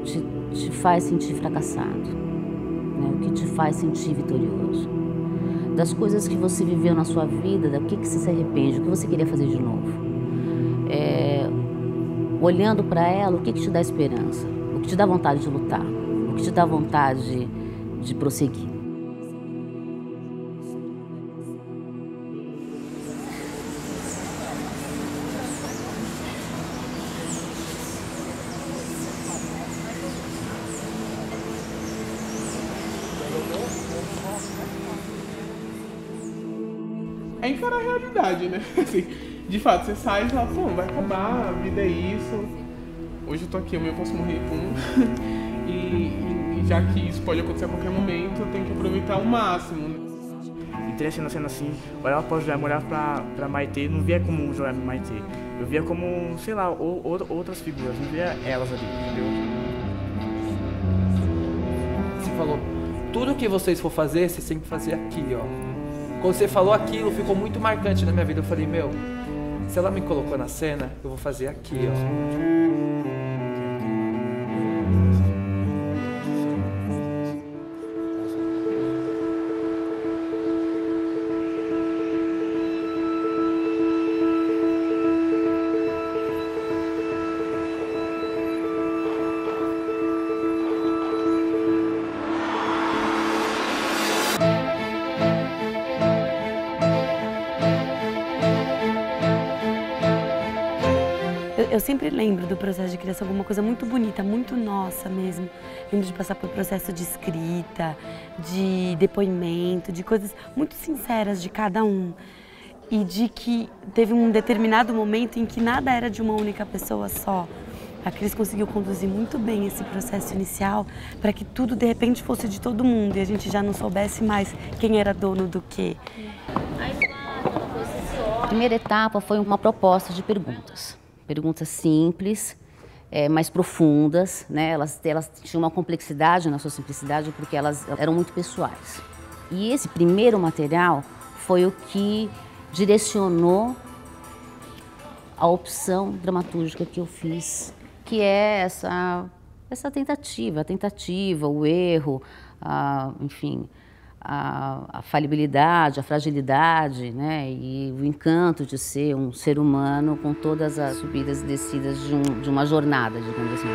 te faz sentir fracassado, né? O que te faz sentir vitorioso. Das coisas que você viveu na sua vida, do que você se arrepende, o que você queria fazer de novo. Olhando para ela, o que te dá esperança, o que te dá vontade de lutar, o que te dá vontade de prosseguir. É encarar a realidade, né? Assim, de fato, você sai e fala, pô, vai acabar, a vida é isso. Hoje eu tô aqui, amanhã eu posso morrer, pum. E já que isso pode acontecer a qualquer momento, eu tenho que aproveitar ao máximo, né? Entrei na cena assim, olhava pra Joelma, olhava pra Maitê, não via como o Joelma e Maitê. Eu via como, sei lá, outras figuras, não via elas ali, entendeu? Você falou, tudo que vocês for fazer, vocês têm que fazer aqui, ó. Quando você falou aquilo, ficou muito marcante na minha vida. Eu falei, meu, se ela me colocou na cena, eu vou fazer aqui, ó. Eu sempre lembro do processo de criação como uma coisa muito bonita, muito nossa mesmo. Lembro de passar por processo de escrita, de depoimento, de coisas muito sinceras de cada um. E de que teve um determinado momento em que nada era de uma única pessoa só. A Cris conseguiu conduzir muito bem esse processo inicial para que tudo de repente fosse de todo mundo e a gente já não soubesse mais quem era dono do quê. A primeira etapa foi uma proposta de perguntas. Perguntas simples, mais profundas, né? Elas tinham uma complexidade na sua simplicidade porque elas eram muito pessoais. E esse primeiro material foi o que direcionou a opção dramatúrgica que eu fiz, que é essa tentativa, o erro, enfim, a falibilidade, a fragilidade, né? E o encanto de ser um ser humano com todas as subidas e descidas de uma jornada, digamos assim.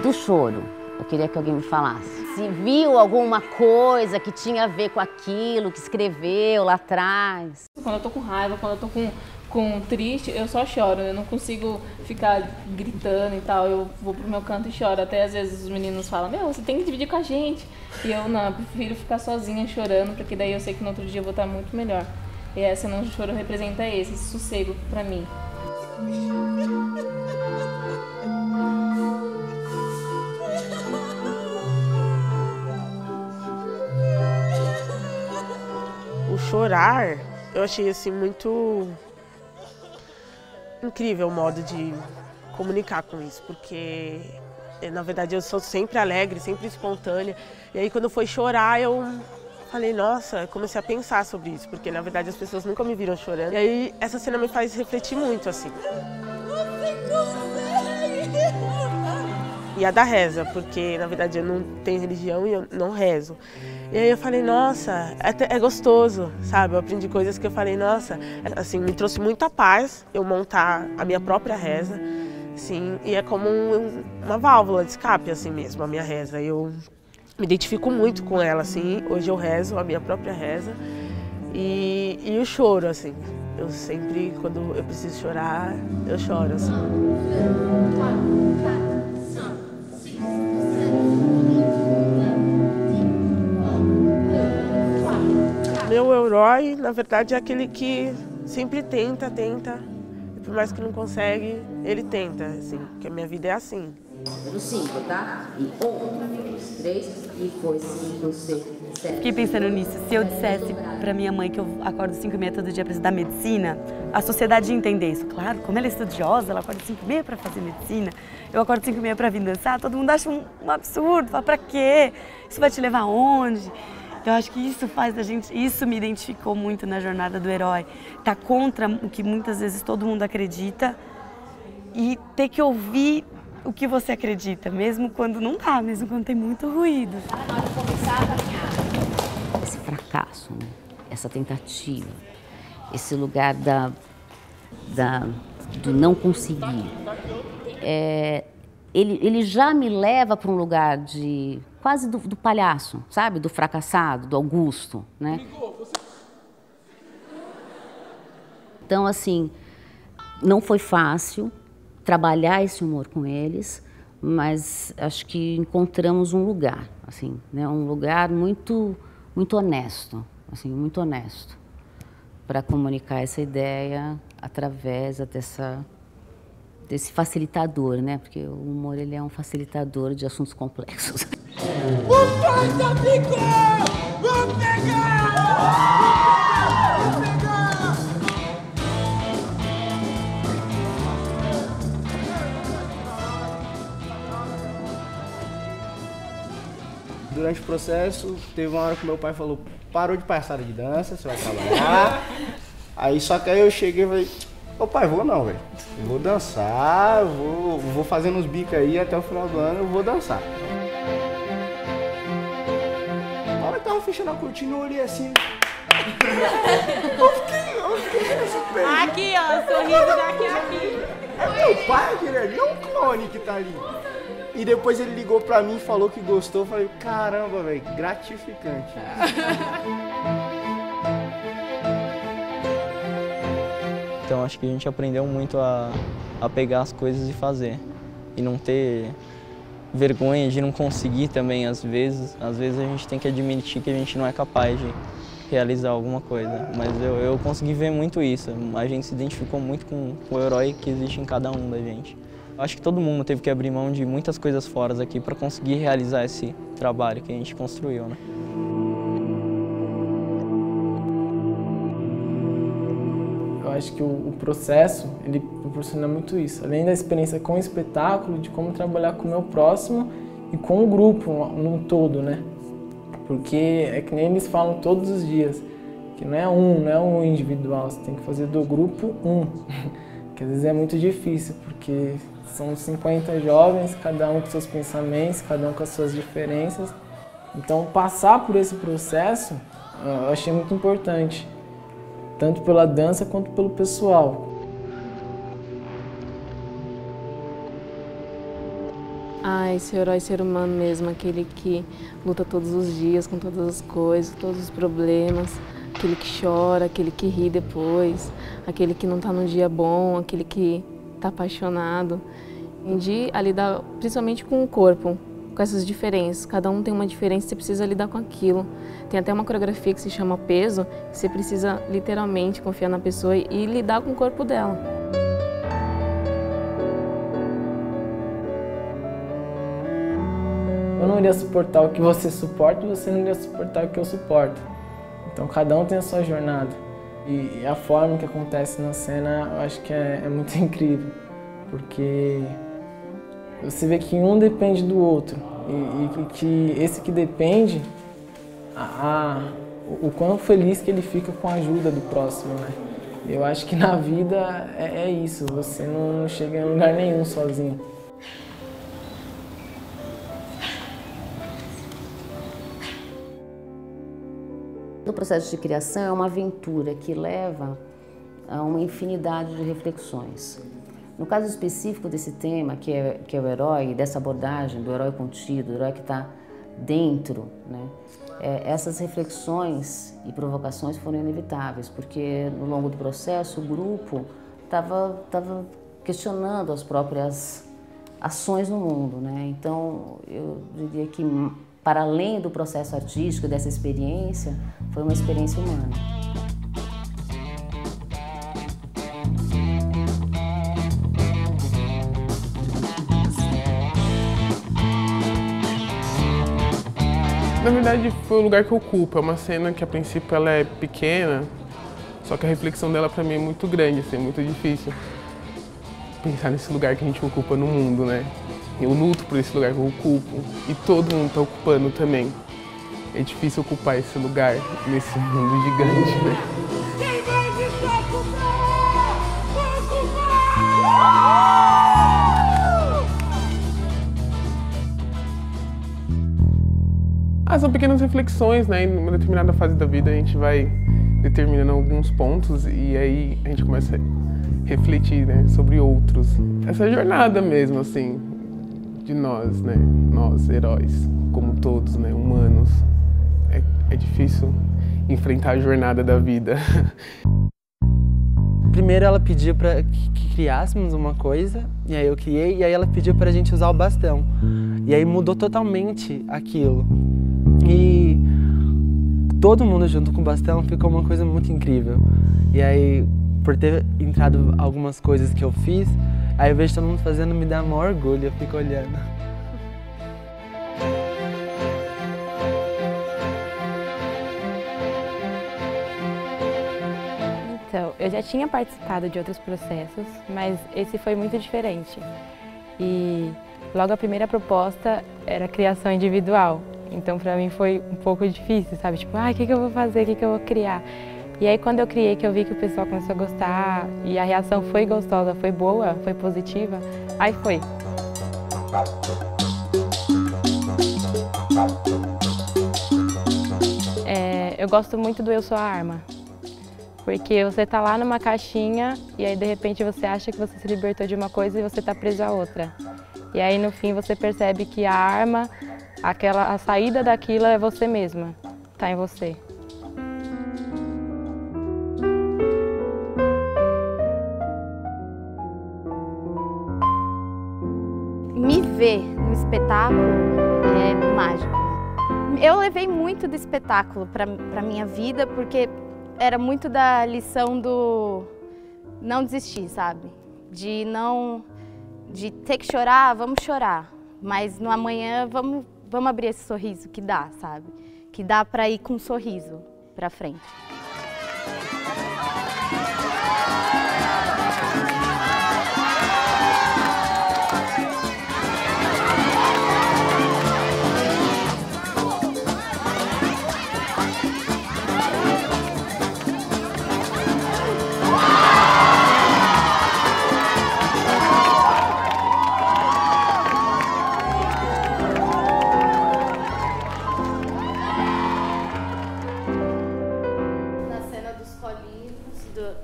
Do choro, eu queria que alguém me falasse. Se viu alguma coisa que tinha a ver com aquilo que escreveu lá atrás. Quando eu tô com raiva, quando eu tô com triste, eu só choro. Eu não consigo ficar gritando e tal. Eu vou pro meu canto e choro. Até às vezes os meninos falam, meu, você tem que dividir com a gente. E eu não, eu prefiro ficar sozinha chorando, porque daí eu sei que no outro dia eu vou estar muito melhor. E essa Não Choro representa esse sossego pra mim. O chorar, eu achei assim muito incrível o modo de comunicar com isso, porque na verdade eu sou sempre alegre, sempre espontânea. E aí quando foi chorar eu falei, nossa, comecei a pensar sobre isso, porque na verdade as pessoas nunca me viram chorando. E aí essa cena me faz refletir muito assim. E a da reza, porque na verdade eu não tenho religião e eu não rezo. E aí eu falei, nossa, é gostoso, sabe? Eu aprendi coisas que eu falei, nossa, assim, me trouxe muita paz eu montar a minha própria reza, assim, e é como uma válvula de escape, assim mesmo, a minha reza. Eu me identifico muito com ela, assim, hoje eu rezo a minha própria reza e o choro, assim. Eu sempre, quando eu preciso chorar, eu choro, assim. Meu herói, na verdade, é aquele que sempre tenta, e por mais que não consegue, ele tenta, assim, porque a minha vida é assim. No 5, tá? E 1, 2, 3, e foi 5, 6, 7. Fiquei pensando nisso, se eu dissesse pra minha mãe que eu acordo 5h30 todo dia pra estudar medicina, a sociedade ia entender isso. Claro, como ela é estudiosa, ela acorda 5h30 pra fazer medicina, eu acordo 5h30 pra vir dançar, todo mundo acha um absurdo, fala, pra quê? Isso vai te levar aonde? Eu acho que isso faz a gente, isso me identificou muito na jornada do herói. Tá contra o que muitas vezes todo mundo acredita e ter que ouvir o que você acredita, mesmo quando não tá, mesmo quando tem muito ruído. Na hora de começar a caminhar. Esse fracasso, né? Essa tentativa, esse lugar do não conseguir, ele já me leva para um lugar de quase do palhaço, sabe? Do fracassado, do Augusto, né? Então, assim, não foi fácil trabalhar esse humor com eles, mas acho que encontramos um lugar, assim, né? Um lugar muito honesto, assim, muito honesto, para comunicar essa ideia através desse facilitador, né? Porque o humor, ele é um facilitador de assuntos complexos. O pai tá picando! Vamos pegar! Durante o processo, teve uma hora que meu pai falou, parou de palhaçada de dança, você vai trabalhar. Aí só que aí eu cheguei e falei, ô pai, vou não, velho. Eu vou dançar, vou fazendo uns bicos aí até o final do ano, eu vou dançar. Na hora que tava fechando a cortina, eu olhei assim. Eu fiquei assim, velho. Aqui, ó, sorriso daqui a aqui. É meu pai aquele ali, não o clone que tá ali. E depois ele ligou pra mim e falou que gostou. Eu falei, caramba, velho, gratificante. Então acho que a gente aprendeu muito a pegar as coisas e fazer. E não ter vergonha de não conseguir também, às vezes. Às vezes a gente tem que admitir que a gente não é capaz de realizar alguma coisa. Mas eu consegui ver muito isso. A gente se identificou muito com o herói que existe em cada um da gente. Acho que todo mundo teve que abrir mão de muitas coisas fora aqui para conseguir realizar esse trabalho que a gente construiu, né? Eu acho que o processo, ele proporciona muito isso. Além da experiência com o espetáculo, de como trabalhar com o meu próximo e com o grupo no todo, né? Porque é que nem eles falam todos os dias, que não é um individual, você tem que fazer do grupo um. Que às vezes é muito difícil, porque são 50 jovens, cada um com seus pensamentos, cada um com as suas diferenças. Então, passar por esse processo, eu achei muito importante, tanto pela dança quanto pelo pessoal. Esse herói ser humano mesmo, aquele que luta todos os dias com todas as coisas, todos os problemas, aquele que chora, aquele que ri depois, aquele que não está num dia bom, aquele que está apaixonado. Aprendi a lidar principalmente com o corpo, com essas diferenças. Cada um tem uma diferença e você precisa lidar com aquilo. Tem até uma coreografia que se chama peso, que você precisa literalmente confiar na pessoa e lidar com o corpo dela. Eu não iria suportar o que você suporta e você não iria suportar o que eu suporto. Então cada um tem a sua jornada. E a forma que acontece na cena, eu acho que é muito incrível. Porque você vê que um depende do outro. E que esse que depende, o quão feliz que ele fica com a ajuda do próximo, né? Eu acho que na vida é isso, você não chega em lugar nenhum sozinho. O processo de criação é uma aventura que leva a uma infinidade de reflexões. No caso específico desse tema, que é o herói, dessa abordagem do herói contido, do herói que está dentro, né? Essas reflexões e provocações foram inevitáveis, porque no longo do processo o grupo estava questionando as próprias ações no mundo, né? Então eu diria que, para além do processo artístico, dessa experiência, foi uma experiência humana. Na verdade, foi o lugar que eu ocupo. É uma cena que, a princípio, ela é pequena, só que a reflexão dela, pra mim, é muito grande, assim, é muito difícil pensar nesse lugar que a gente ocupa no mundo, né? Eu luto por esse lugar que eu ocupo e todo mundo está ocupando também. é difícil ocupar esse lugar nesse mundo gigante, né? Quem vai desocupar? Ocupar! São pequenas reflexões, né? Em uma determinada fase da vida a gente vai determinando alguns pontos e aí a gente começa a refletir, né, sobre outros. Essa jornada mesmo, assim, de nós, né? Nós, heróis, como todos, né? Humanos. É difícil enfrentar a jornada da vida. Primeiro ela pediu para que criássemos uma coisa, e aí eu criei, e aí ela pediu para a gente usar o bastão. E aí mudou totalmente aquilo. E todo mundo junto com o bastão ficou uma coisa muito incrível. E aí, por ter entrado algumas coisas que eu fiz, aí eu vejo todo mundo fazendo, me dá maior orgulho, eu fico olhando. Então, eu já tinha participado de outros processos, mas esse foi muito diferente. E logo a primeira proposta era a criação individual. Então, para mim foi um pouco difícil, sabe? Tipo, o que eu vou fazer, o que eu vou criar? E aí, quando eu criei, que eu vi que o pessoal começou a gostar e a reação foi gostosa, foi boa, foi positiva, aí foi. Eu gosto muito do Eu Sou a Arma, porque você tá lá numa caixinha e aí, de repente, você acha que você se libertou de uma coisa e você tá preso a outra. E aí, no fim, você percebe que a arma, a saída daquilo é você mesma, tá em você. Me ver no espetáculo é mágico. Eu levei muito do espetáculo para minha vida, porque era muito da lição do não desistir, sabe? De ter que chorar, vamos chorar, mas no amanhã vamos abrir esse sorriso que dá, sabe? Que dá para ir com um sorriso para frente.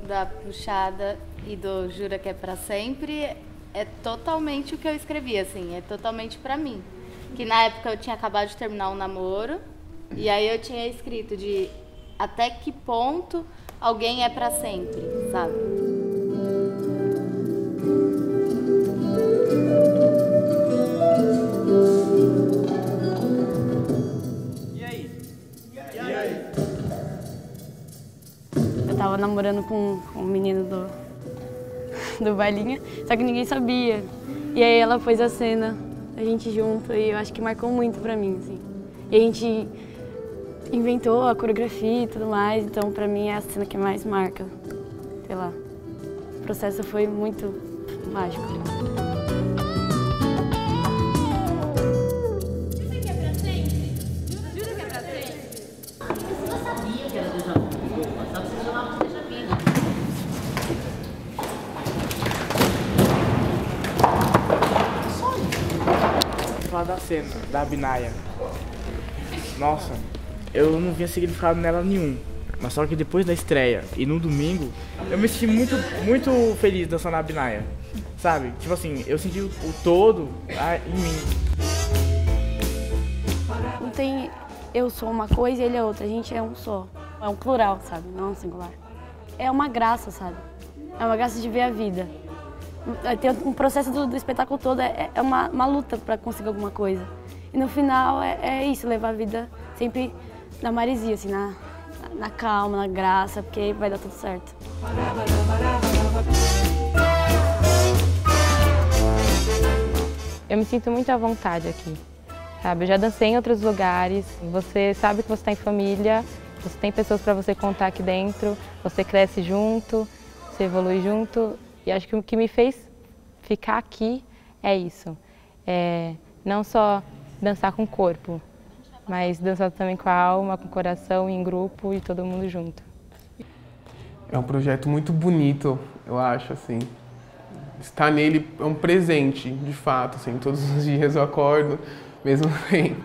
Da puxada e do Jura que é pra sempre é totalmente o que eu escrevi, assim, é totalmente pra mim. Que na época eu tinha acabado de terminar um namoro e aí eu tinha escrito de até que ponto alguém é pra sempre, sabe? Eu tava namorando com um menino do bailinho, só que ninguém sabia. E aí ela pôs a cena, a gente junto, e eu acho que marcou muito pra mim, assim. E a gente inventou a coreografia e tudo mais, então pra mim é a cena que mais marca. Sei lá, o processo foi muito mágico. Falar da cena, da Abinaya. Nossa, eu não via significado nela nenhum. Mas só que depois da estreia e no domingo, eu me senti muito feliz dançando a Abinaya. Sabe? Tipo assim, eu senti o todo em mim. Não tem eu sou uma coisa e ele é outra, a gente é um só. É um plural, sabe? Não é um singular. É uma graça, sabe? É uma graça de ver a vida. Tem um processo do espetáculo todo, é uma luta para conseguir alguma coisa. E no final é isso, levar a vida sempre na maresia, assim, na calma, na graça, porque vai dar tudo certo. Eu me sinto muito à vontade aqui, sabe? Eu já dancei em outros lugares, você sabe que você está em família, você tem pessoas para você contar aqui dentro, você cresce junto, você evolui junto. E acho que o que me fez ficar aqui é isso. Não só dançar com o corpo, mas dançando também com a alma, com o coração, em grupo e todo mundo junto. É um projeto muito bonito, eu acho, assim. Estar nele é um presente, de fato, assim. Todos os dias eu acordo, mesmo bem,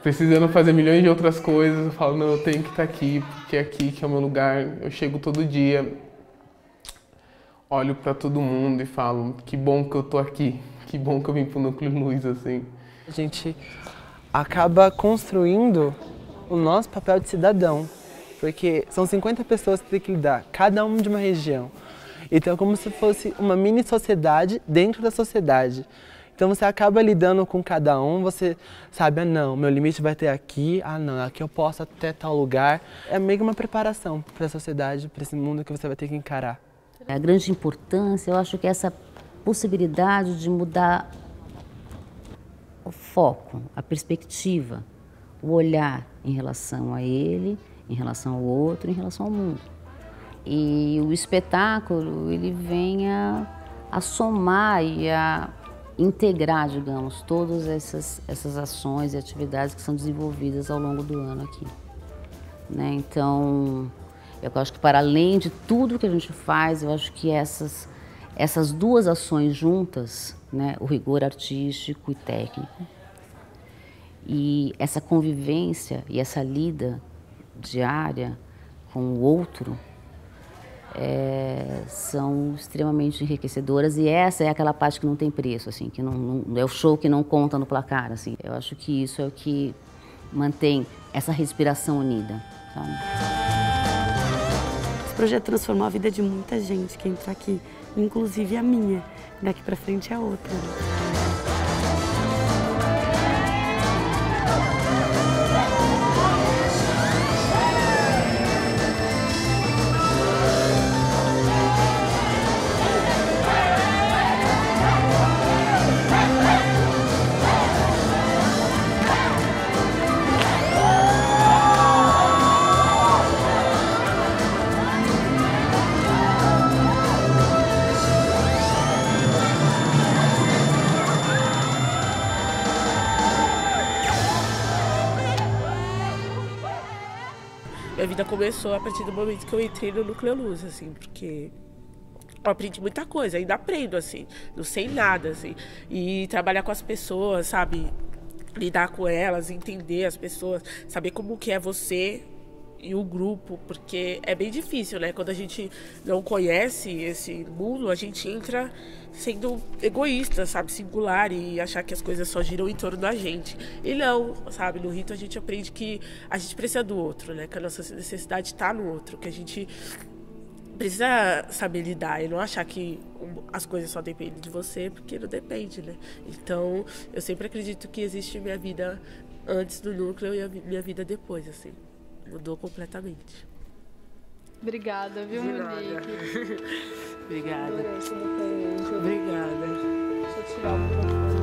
precisando fazer milhões de outras coisas, eu falo, não, eu tenho que estar aqui, porque é aqui que é o meu lugar. Eu chego todo dia, olho para todo mundo e falo, que bom que eu tô aqui, que bom que eu vim pro Núcleo Luz, assim. A gente acaba construindo o nosso papel de cidadão, porque são 50 pessoas que tem que lidar, cada uma de uma região. Então é como se fosse uma mini sociedade dentro da sociedade. Então você acaba lidando com cada um, você sabe, ah não, meu limite vai ter aqui, ah não, aqui eu posso até tal lugar. É meio que uma preparação para a sociedade, para esse mundo que você vai ter que encarar. A grande importância, eu acho que é essa possibilidade de mudar o foco, a perspectiva, o olhar em relação a ele, em relação ao outro, em relação ao mundo. E o espetáculo, ele vem a somar e a integrar, digamos, todas essas ações e atividades que são desenvolvidas ao longo do ano aqui. Né? Então, eu acho que para além de tudo que a gente faz, eu acho que essas duas ações juntas, né, o rigor artístico e técnico, e essa convivência e essa lida diária com o outro, são extremamente enriquecedoras, e essa é aquela parte que não tem preço, assim, que não é o show que não conta no placar, assim. Eu acho que isso é o que mantém essa respiração unida, sabe? Esse projeto transformou a vida de muita gente que entra aqui, inclusive a minha. Daqui pra frente é outra. Minha vida começou a partir do momento que eu entrei no Núcleo Luz, assim, porque eu aprendi muita coisa, ainda aprendo, assim, não sei nada, assim, e trabalhar com as pessoas, sabe, lidar com elas, entender as pessoas, saber como que é você e o grupo, porque é bem difícil, né, quando a gente não conhece esse mundo, a gente entra sendo egoísta, sabe, singular, e achar que as coisas só giram em torno da gente. E não, sabe, no Rito a gente aprende que a gente precisa do outro, né, que a nossa necessidade está no outro, que a gente precisa saber lidar e não achar que as coisas só dependem de você, porque não depende, né. Então, eu sempre acredito que existe minha vida antes do núcleo e a minha vida depois, assim, mudou completamente. Obrigada, viu, Monique? Obrigada. Adorei esse depoimento. Obrigada. Deixa eu tirar o microfone.